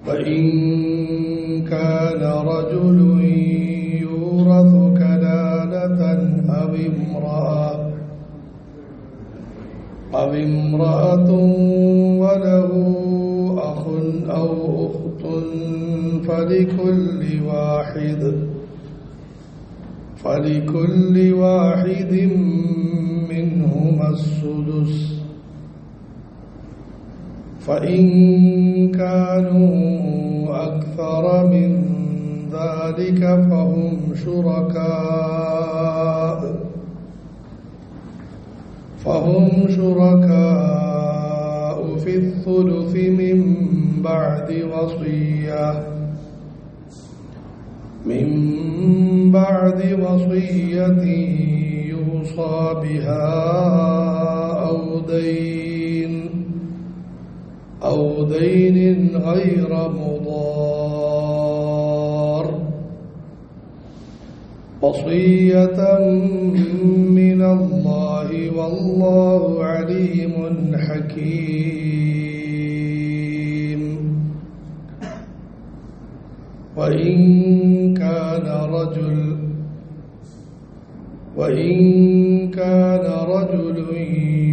وإن كان رجل يورث كلالة أو امرأة وله أخ أو أخت فلكل واحد منهما السدس فإن كانوا أكثر من ذلك فهم شركاء في الثلث من بعد وصية يوصى بها أو دين غير مضار وصية من الله والله عليم حكيم. وإن كان رجل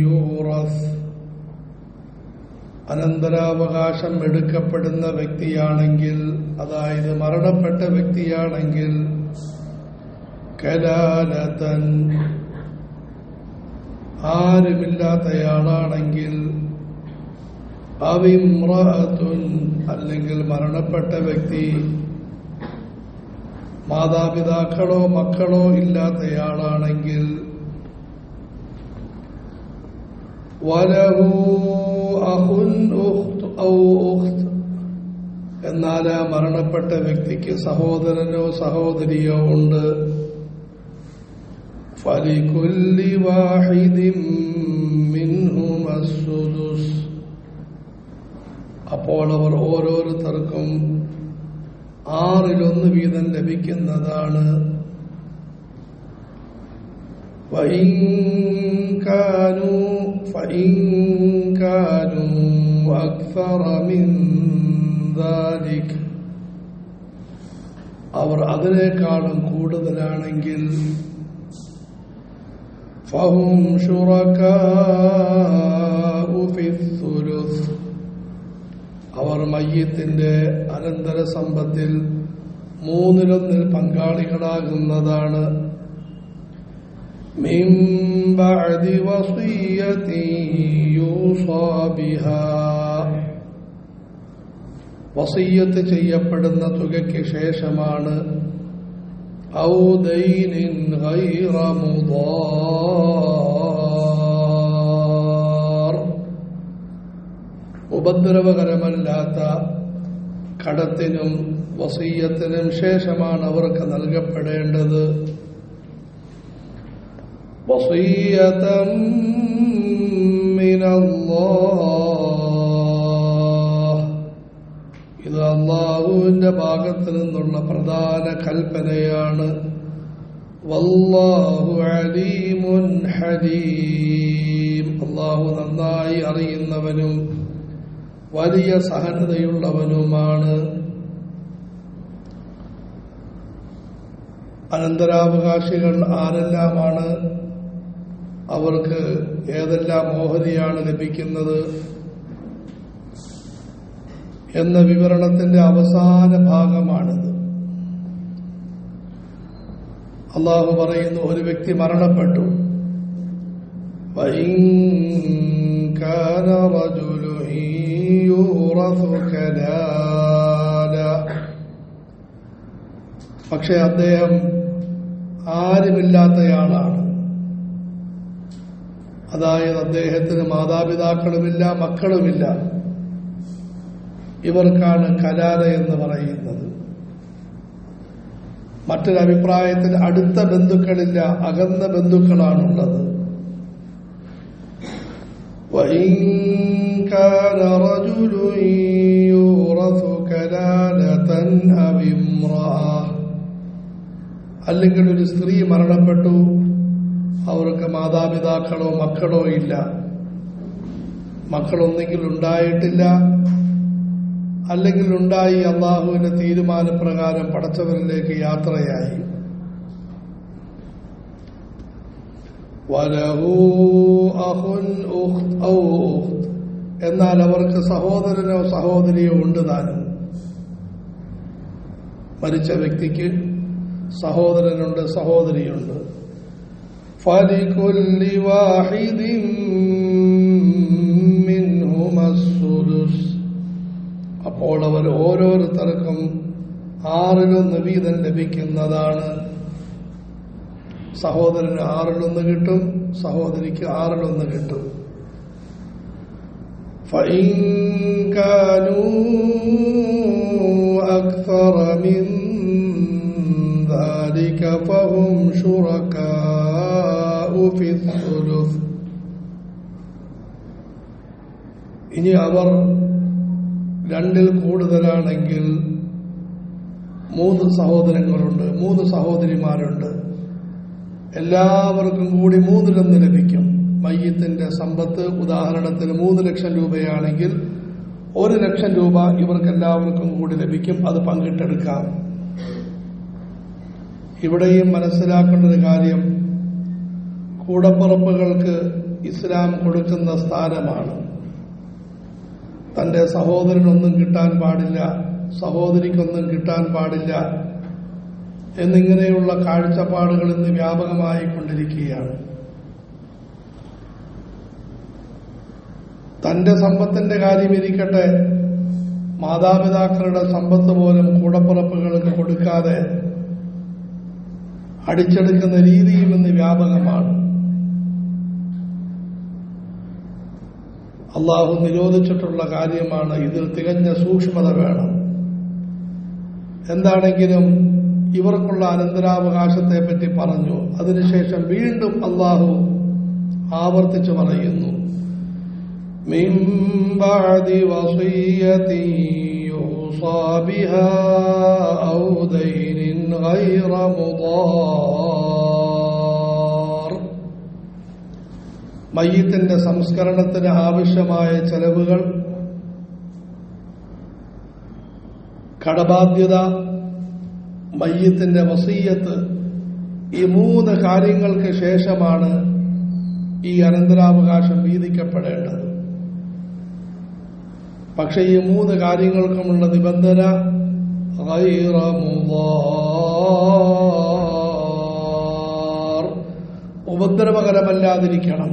يورث അനന്തരാവകാശം എടുക്കപ്പെടുന്ന വ്യക്തിയാണെങ്കിൽ, അതായത് മരണപ്പെട്ട വ്യക്തിയാണെങ്കിൽ, കലാലതൻ ആരുമില്ലാത്തയാളാണെങ്കിൽ, അവിമ്രഅത്തുൻ അല്ലെങ്കിൽ മരണപ്പെട്ട വ്യക്തി മാതാപിതാക്കളോ മക്കളോ ഇല്ലാത്തയാളാണെങ്കിൽ, വലഹു അഖുൻ ഔ ഉഖ്ത് എന്നാൽ ആ മരണപ്പെട്ട വ്യക്തിക്ക് സഹോദരനോ സഹോദരിയോ ഉണ്ട്. ഫലികുല്ലി വാഹിദിൻ മിൻഹുമാ അസ്സുദുസ് അപ്പോൾ അവർ ഓരോരുത്തർക്കും 1/6 വീതം ലഭിക്കുന്നതാണ്. فإن كانوا أكثر من ذلك അവർ അതിനേക്കാളും കൂടുതലാണെങ്കിൽ, فهم شركاء في الثلث അവർ മയ്യിത്തിന്റെ അനന്തര സമ്പത്തിൽ 1/3 പങ്കാളികളാകുന്നതാണ്. മിൻ ബഅദി വസിയ്യതി യൂസാ ബിഹാ വസിയ്യത്ത് ചെയ്യപ്പെടുന്ന തുകയ്ക്ക് ശേഷമാണ്. ഔ ദൈനിൻ ഗൈറ മുദാർ ഉപദ്രവകരമല്ലാത്ത കടത്തിനും വസിയ്യത്തിനും ശേഷമാണ് അവർക്ക് നൽകപ്പെടേണ്ടത്. വസിയ്യതൻ മിനല്ലാഹ് ഇത് അല്ലാഹുവിന്റെ ഭാഗത്തു നിന്നുള്ള പ്രധാന കൽപ്പനയാണ്. വല്ലാഹു അലീമുൻ ഹലീം അല്ലാഹു നന്നായി അറിയുന്നവനും വലിയ സഹനതയുള്ളവനുമാണ്. അനന്തരാവകാശികൾ ആരെല്ലാമാണ്? അവർക്ക് ഏതെല്ലാം ഓഹരിയാണ് ലഭിക്കുന്നത് എന്ന വിവരണത്തിന്റെ അവസാന ഭാഗമാണിത്. അല്ലാഹു പറയുന്നു, ഒരു വ്യക്തി മരണപ്പെട്ടു. وَإِن كَانَ رَجُلٌ يُورَثُ كَلَالَةً പക്ഷെ അദ്ദേഹം ആരുമില്ലാത്തയാളാണ്. അതായത് അദ്ദേഹത്തിന് മാതാപിതാക്കളുമില്ല, മക്കളുമില്ല. ഇവർക്കാണ് കലാല എന്ന് പറയുന്നത്. മറ്റൊരഭിപ്രായത്തിൽ അടുത്ത ബന്ധുക്കളില്ല, അകന്ന ബന്ധുക്കളാണുള്ളത്. وَإِن كَانَ رَجُلٌ يُورَثُ كَلَالَةً أَوِ امْرَأَةٌ അല്ലെങ്കിൽ ഒരു സ്ത്രീ മരണപ്പെട്ടു, അവർക്ക് മാതാപിതാക്കളോ മക്കളോ ഇല്ല, മക്കളൊന്നെങ്കിൽ ഉണ്ടായിട്ടില്ല, അല്ലെങ്കിൽ ഉണ്ടായി അള്ളാഹുവിന്റെ തീരുമാനപ്രകാരം പടച്ചവരിലേക്ക് യാത്രയായി. വലഹു അഖുൻ ഉഖ്ത് ഔ ഉഖ്ത്, എന്നാൽ അവർക്ക് സഹോദരനോ സഹോദരിയോ ഉണ്ട് താനും. മരിച്ച വ്യക്തിക്ക് സഹോദരനുണ്ട്, സഹോദരിയുണ്ട്. ഫലികുല്ലി വാഹിദിൻ മിൻഹുമസ് സുദുസ്, അപ്പോൾ അവർ ഓരോരുത്തർക്കും 1/6 വീതം ലഭിക്കുന്നതാണ്. സഹോദരന് 1/6 കിട്ടും, സഹോദരിക്ക് 1/6 കിട്ടും. فإن كانوا أكثر من ذلك فهم شركاء في الثلث. ഇനി അവർ 2-ൽ കൂടുതലാണെങ്കിൽ 3 സഹോദരങ്ങളുണ്ട്, 3 സഹോദരിമാരുണ്ട്. എല്ലാവർക്കും കൂടി 3/1 ലഭിക്കും. മയ്യിത്തിന്റെ സമ്പത്ത് ഉദാഹരണത്തിന് 3 ലക്ഷം രൂപയാണെങ്കിൽ 1 ലക്ഷം രൂപ ഇവർക്കെല്ലാവർക്കും കൂടി ലഭിക്കും. അത് പങ്കിട്ടെടുക്കാം. ഇവിടെയും മനസ്സിലാക്കേണ്ട ഒരു കാര്യം, കൂടപ്പിറപ്പുകൾക്ക് ഇസ്ലാം കൊടുക്കുന്ന സ്ഥാനമാണ്. തന്റെ സഹോദരനൊന്നും കിട്ടാൻ പാടില്ല, സഹോദരിക്കൊന്നും കിട്ടാൻ പാടില്ല എന്നിങ്ങനെയുള്ള കാഴ്ചപ്പാടുകൾ ഇന്ന് വ്യാപകമായി കൊണ്ടിരിക്കുകയാണ്. തന്റെ സമ്പത്തിന്റെ കാര്യം ഇരിക്കട്ടെ, മാതാപിതാക്കളുടെ സമ്പത്ത് പോലും കൂടപ്പിറപ്പുകൾക്ക് കൊടുക്കാതെ അടിച്ചെടുക്കുന്ന രീതിയും ഇന്ന് വ്യാപകമാണ്. അള്ളാഹു നിരോധിച്ചിട്ടുള്ള കാര്യമാണ്. ഇതിൽ തികഞ്ഞ സൂക്ഷ്മത വേണം. എന്താണെങ്കിലും ഇവർക്കുള്ള അനന്തരാവകാശത്തെ പറ്റി പറഞ്ഞു. അതിനുശേഷം വീണ്ടും അള്ളാഹു ആവർത്തിച്ചു പറയുന്നു, മിൻ ബഅദി വസിയ്യതിൻ യൂസാ ബിഹാ ഔ ദൈനിൻ ഗൈറ മുദാർ. മയ്യിത്തിന്റെ സംസ്കരണത്തിന് ആവശ്യമായ ചെലവുകൾ, കടബാധ്യത, മയ്യിത്തിന്റെ വസിയ്യത്ത്, ഈ 3 കാര്യങ്ങൾക്ക് ശേഷമാണ് ഈ അനന്തരാവകാശം വീതിക്കപ്പെടേണ്ടത്. പക്ഷെ ഈ 3 കാര്യങ്ങൾക്കുമുള്ള നിബന്ധന ഗൈറ മുദാർ, ഉപദ്രവകരമല്ലാതിരിക്കണം.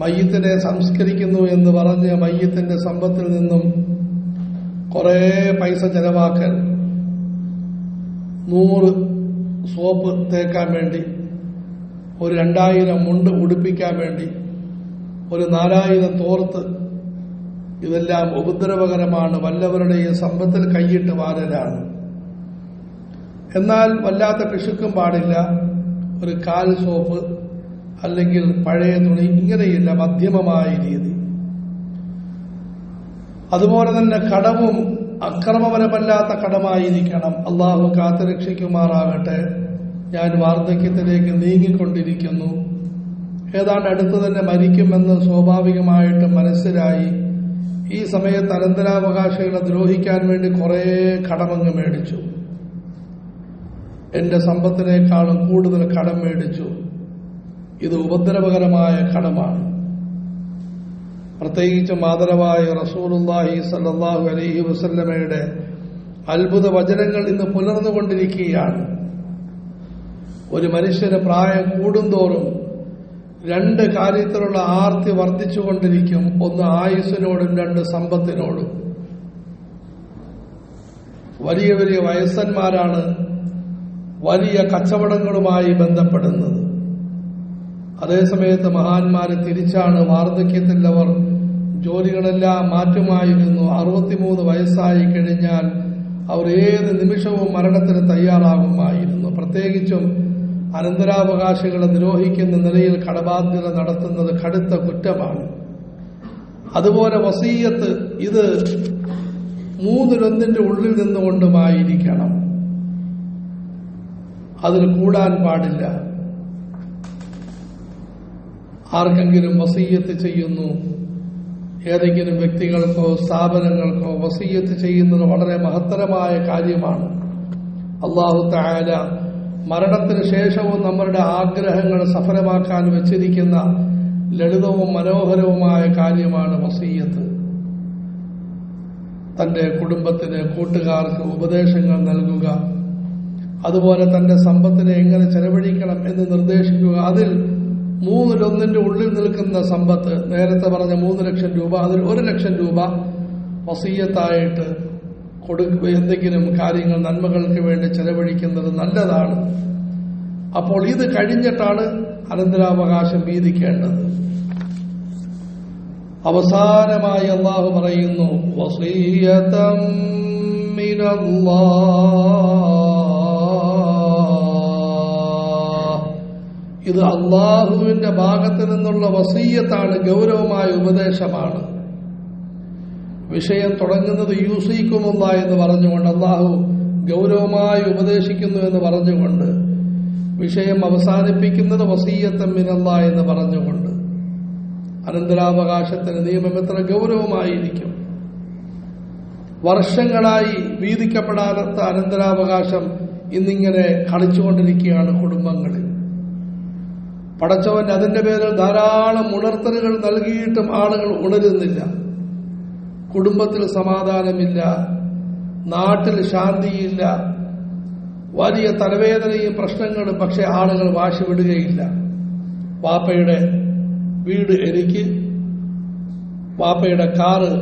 മയ്യിത്തിനെ സംസ്കരിക്കുന്നു എന്ന് പറഞ്ഞ് മയ്യിത്തിന്റെ സമ്പത്തിൽ നിന്നും കുറെ പൈസ ചെലവാക്കൽ, 100 സോപ്പ് തേക്കാൻ വേണ്ടി, ഒരു 2000 മുണ്ട് ഉടുപ്പിക്കാൻ വേണ്ടി, ഒരു 4000 തോർത്ത്, ഇതെല്ലാം ഉപദ്രവകരമാണ്. വല്ലവരുടെയും സമ്പത്തിൽ കൈയിട്ട് വാരലാണ്. എന്നാൽ വല്ലാത്ത പിശുക്കും പാടില്ല. ഒരു 1/4 സോപ്പ് അല്ലെങ്കിൽ പഴയ തുണി, ഇങ്ങനെയില്ല, മധ്യമമായ രീതി. അതുപോലെ തന്നെ കടവും അക്രമപരമല്ലാത്ത കടമായിരിക്കണം. അള്ളാഹു കാത്തുരക്ഷിക്കുമാറാകട്ടെ. ഞാൻ വാർദ്ധക്യത്തിലേക്ക് നീങ്ങിക്കൊണ്ടിരിക്കുന്നു, ഏതാണ്ട് അടുത്ത് തന്നെ മരിക്കുമെന്ന് സ്വാഭാവികമായിട്ട് മനസ്സിലായി. ഈ സമയത്ത് അനന്തരാവകാശികളെ ദ്രോഹിക്കാൻ വേണ്ടി കുറെ കടമങ്ങ് മേടിച്ചു. എന്റെ സമ്പത്തിനേക്കാളും കൂടുതൽ കടം മേടിച്ചു. ഇത് ഉപദ്രവകരമായ കടമാണ്. പ്രത്യേകിച്ച് മാതരവായ റസൂലുള്ളാഹി സ്വല്ലല്ലാഹു അലൈഹി വസല്ലമയുടെ അത്ഭുത വചനങ്ങൾ ഇന്ന് പുലർന്നുകൊണ്ടിരിക്കുകയാണ്. ഒരു മനുഷ്യന് പ്രായം കൂടുന്തോറും 2 കാര്യത്തിലുള്ള ആർത്തി വർദ്ധിച്ചുകൊണ്ടിരിക്കും. ഒന്ന് ആയുസ്സിനോടും, 2 സമ്പത്തിനോടും. വലിയ വലിയ വയസ്സന്മാരാണ് വലിയ കച്ചവടങ്ങളുമായി ബന്ധപ്പെടുന്നത്. അതേസമയത്ത് മഹാന്മാര് തിരിച്ചാണ്. വാർദ്ധക്യത്തിൽ അവർ ജോലികളെല്ലാം മാറ്റുമായിരുന്നു. 63 വയസ്സായി കഴിഞ്ഞാൽ അവർ ഏത് നിമിഷവും മരണത്തിന് തയ്യാറാകുമായിരുന്നു. പ്രത്യേകിച്ചും അനന്തരാവകാശികളെ ദ്രോഹിക്കുന്ന നിലയിൽ കടബാധ്യത നടത്തുന്നത് കടുത്ത കുറ്റമാണ്. അതുപോലെ വസീയത്ത്, ഇത് 3-1 ഉള്ളിൽ നിന്നുകൊണ്ടുമായിരിക്കണം. അതിൽ കൂടാൻ പാടില്ല. ആർക്കെങ്കിലും വസീയത്ത് ചെയ്യുന്നു, ഏതെങ്കിലും വ്യക്തികൾക്കോ സ്ഥാപനങ്ങൾക്കോ വസിയ്യത്ത് ചെയ്യുന്നത് വളരെ മഹത്തരമായ കാര്യമാണ്. അല്ലാഹു തആല മരണത്തിന് ശേഷവും നമ്മളുടെ ആഗ്രഹങ്ങൾ സഫലമാക്കാൻ വെച്ചിരിക്കുന്ന ലളിതവും മനോഹരവുമായ കാര്യമാണ് വസിയ്യത്ത്. തന്റെ കുടുംബത്തിന്, കൂട്ടുകാർക്ക് ഉപദേശങ്ങൾ നൽകുക, അതുപോലെ തന്റെ സമ്പത്തിനെ എങ്ങനെ ചെലവഴിക്കണം എന്ന് നിർദ്ദേശിക്കുക. അതിൽ 1/3 ഉള്ളിൽ നിൽക്കുന്ന സമ്പത്ത്, നേരത്തെ പറഞ്ഞ 3 ലക്ഷം രൂപ, അതിൽ 1 ലക്ഷം രൂപ വസിയ്യത്തായിട്ട് എന്തെങ്കിലും കാര്യങ്ങൾ നന്മകൾക്ക് വേണ്ടി ചെലവഴിക്കുന്നത് നല്ലതാണ്. അപ്പോൾ ഇത് കഴിഞ്ഞിട്ടാണ് അനന്തരാവകാശം വീതിക്കേണ്ടത്. അവസാനമായി അല്ലാഹു പറയുന്നു, വസിയ്യതൻ മിനല്ലാഹ്. ഇത് അല്ലാഹുവിന്റെ ഭാഗത്ത് നിന്നുള്ള വസിയ്യത്താണ്, ഗൗരവമായ ഉപദേശമാണ്. വിഷയം തുടങ്ങുന്നത് യൂസീക്കുമുല്ലാഹ് എന്ന് പറഞ്ഞുകൊണ്ട്, അല്ലാഹു ഗൗരവമായി ഉപദേശിക്കുന്നു എന്ന് പറഞ്ഞുകൊണ്ട്, വിഷയം അവസാനിപ്പിക്കുന്നത് വസിയ്യത്തൻ മിനല്ലാഹ് എന്ന് പറഞ്ഞുകൊണ്ട്. അനന്തരാവകാശത്തിന് നിയമം എത്ര ഗൗരവമായിരിക്കും. വർഷങ്ങളായി വീതിക്കപ്പെടാത്ത അനന്തരാവകാശം ഇന്നിങ്ങനെ കളിച്ചുകൊണ്ടിരിക്കുകയാണ് കുടുംബങ്ങളിൽ. പടച്ചവൻ അതിന്റെ പേരിൽ ധാരാളം ഉണർത്തലുകൾ നൽകിയിട്ടും ആളുകൾ ഉണരുന്നില്ല. കുടുംബത്തിൽ സമാധാനമില്ല, നാട്ടിൽ ശാന്തിയില്ല, വലിയ തലവേദനയും പ്രശ്നങ്ങളും. പക്ഷെ ആളുകൾ വാശി വിടുകയില്ല. വാപ്പയുടെ വീട് എനിക്ക്, വാപ്പയുടെ കാറ്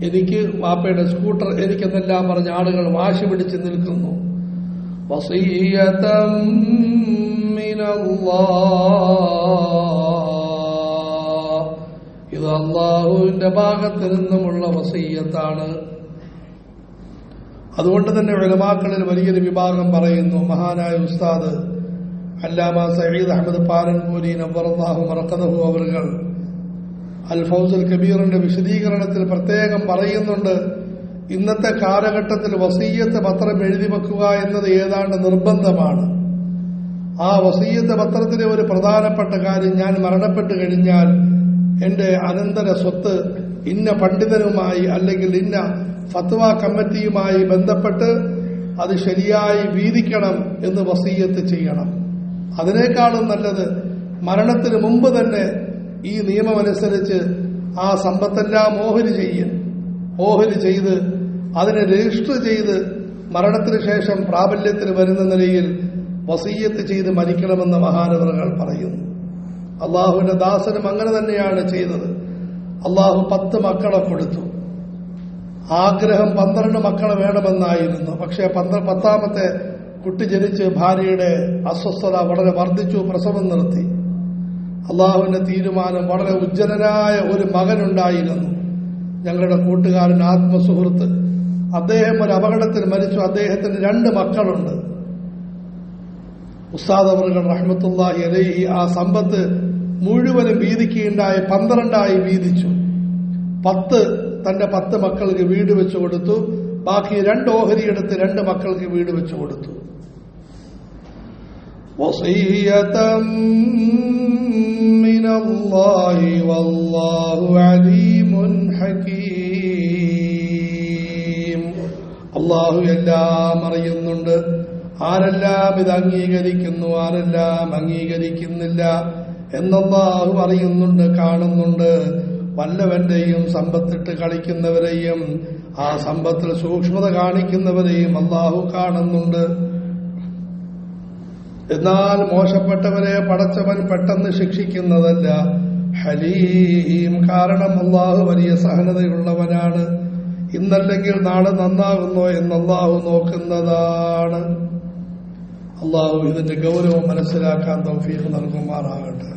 എനിക്ക്, വാപ്പയുടെ സ്കൂട്ടർ എനിക്കെന്നെല്ലാം പറഞ്ഞ ആളുകൾ വാശി പിടിച്ച് നിൽക്കുന്നു. വസിയ്യതൻ മിനല്ലാഹ്. ഇത് അല്ലാഹുവിന്റെ ഭാഗത്ത് നിന്നുമുള്ള വസിയ്യത്താണ്. അതുകൊണ്ട് തന്നെ ഉലമാക്കളിൽ വലിയൊരു വിഭാഗം പറയുന്നു, മഹാനായ ഉസ്താദ് അല്ലാമ സഈദ് അഹ്മദ് പാലൻപൂരി നവ്വറല്ലാഹു മർഖദഹു അവറുകൾ അൽ ഫൗസുൽ കബീറിന്റെ വിശദീകരണത്തിൽ പ്രത്യേകം പറയുന്നുണ്ട്, ഇന്നത്തെ കാലഘട്ടത്തിൽ വസിയ്യത്ത് പത്രം എഴുതി വെക്കുക എന്നത് ഏതാണ്ട് നിർബന്ധമാണ്. ആ വസിയ്യത്ത് പത്രത്തിലെ ഒരു പ്രധാനപ്പെട്ട കാര്യം, ഞാൻ മരണപ്പെട്ടു കഴിഞ്ഞാൽ എന്റെ അനന്തര സ്വത്ത് ഇന്ന പണ്ഡിതനുമായി അല്ലെങ്കിൽ ഇന്ന ഫത്വ കമ്മിറ്റിയുമായി ബന്ധപ്പെട്ട് അത് ശരിയായി വീതിക്കണം എന്ന് വസിയ്യത്ത് ചെയ്യണം. അതിനേക്കാളും നല്ലത് മരണത്തിന് മുമ്പ് തന്നെ ഈ നിയമമനുസരിച്ച് ആ സമ്പത്തെല്ലാം ഓഹരി ചെയ്ത് അതിനെ രജിസ്റ്റർ ചെയ്ത് മരണത്തിന് ശേഷം പ്രാബല്യത്തിൽ വരുന്ന നിലയിൽ വസിയ്യത്ത് ചെയ്ത് മരിക്കണമെന്ന് മഹാനവറുകൾ പറയുന്നു. അള്ളാഹുവിന്റെ ദാസനും അങ്ങനെ തന്നെയാണ് ചെയ്തത്. അള്ളാഹു 10 മക്കളെ കൊടുത്തു. ആഗ്രഹം 12 മക്കളെ വേണമെന്നായിരുന്നു. പക്ഷേ 10ാമത്തെ കുട്ടി ജനിച്ച് ഭാര്യയുടെ അസ്വസ്ഥത വളരെ വർദ്ധിച്ചു, പ്രസവം നിർത്തി. അള്ളാഹുവിന്റെ തീരുമാനം, വളരെ ഉജ്ജ്വലനായ ഒരു മകനുണ്ടായിരുന്നു, ഞങ്ങളുടെ കൂട്ടുകാരൻ, ആത്മസുഹൃത്ത്. അദ്ദേഹം ഒരു അപകടത്തിൽ മരിച്ചു. അദ്ദേഹത്തിന് 2 മക്കളുണ്ട്. ഉസ്താദ് അവറുകൾ റഹ്മത്തുള്ളാഹി അലൈഹി ആ സമ്പത്ത് മുഴുവനും വീതിക്കുകയുണ്ടായി 12ആയി വീതിച്ചു. 10 തന്റെ 10 മക്കൾക്ക് വീട് വെച്ചു കൊടുത്തു. ബാക്കി 2 ഓഹരി എടുത്ത് 2 മക്കൾക്ക് വീട് വെച്ചു കൊടുത്തു. വസിയ്യതൻ മിനല്ലാഹി വല്ലാഹു അലീമുൻ ഹകീം. അല്ലാഹു എല്ലാം അറിയുന്നുണ്ട്. ആരെല്ലാം ഇത് അംഗീകരിക്കുന്നു, ആരെല്ലാം അംഗീകരിക്കുന്നില്ല എന്നല്ലാഹു അറിയുന്നുണ്ട്, കാണുന്നുണ്ട്. വല്ലവന്റെയും സമ്പത്തിട്ട് കളിക്കുന്നവരെയും ആ സമ്പത്തിൽ സൂക്ഷ്മത കാണിക്കുന്നവരെയും അല്ലാഹു കാണുന്നുണ്ട്. എന്നാൽ മോശപ്പെട്ടവരെ പടച്ചവൻ പെട്ടെന്ന് ശിക്ഷിക്കുന്നതല്ല, ഹലീം. കാരണം അല്ലാഹു വലിയ സഹനതയുള്ളവനാണ്. ഇന്നല്ലെങ്കിൽ നാളെ നന്നാകുന്നോ എന്ന് അല്ലാഹു നോക്കുന്നതാണ്. അല്ലാഹു ഇതിന്റെ ഗൗരവം മനസ്സിലാക്കാൻ തൗഫീഖ് നൽകുമാറാകട്ടെ.